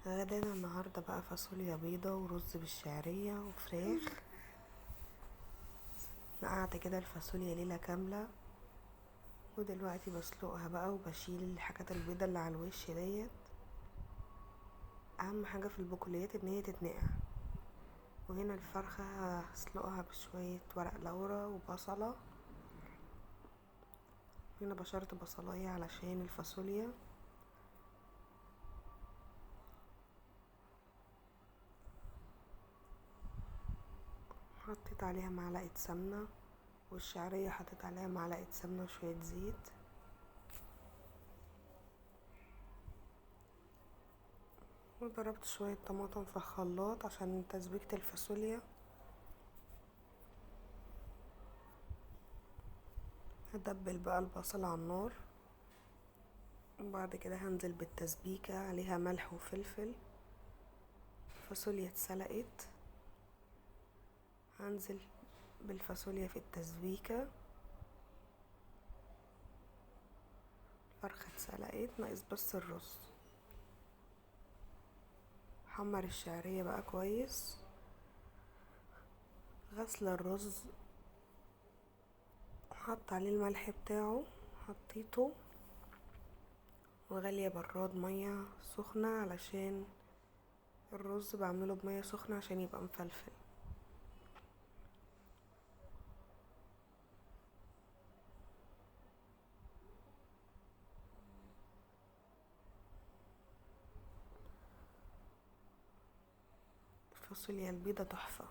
غدانا النهاردة بقى فاصوليا بيضة ورز بالشعرية وفراخ. نقعت كده الفاصوليا ليلة كاملة، ودلوقتي بسلقها بقى وبشيل الحاجات البيضة اللي على الوش ديت. اهم حاجة في البقوليات ان هي تتنقع. وهنا الفرخة هسلقها بشوية ورق لورا وبصلة. هنا بشرت بصلاية علشان الفاصوليا. حطيت عليها معلقة سمنة، والشعرية حطيت عليها معلقة سمنة وشوية زيت. وضربت شوية طماطم في الخلاط عشان تسبيكة الفاصوليا. هدبل بقى البصل على النار، وبعد كده هنزل بالتسبيكة عليها ملح وفلفل. الفاصوليا اتسلقت، هنزل بالفاصوليا في التسبيكة. الفرخة اتسلقت، ناقص بس الرز. حمر الشعرية بقى كويس. غسل الرز، حط عليه الملح بتاعه، حطيته وغالية براد مية سخنة علشان الرز بعمله بمية سخنة عشان يبقى مفلفل. الفاصوليا البيضة تحفة.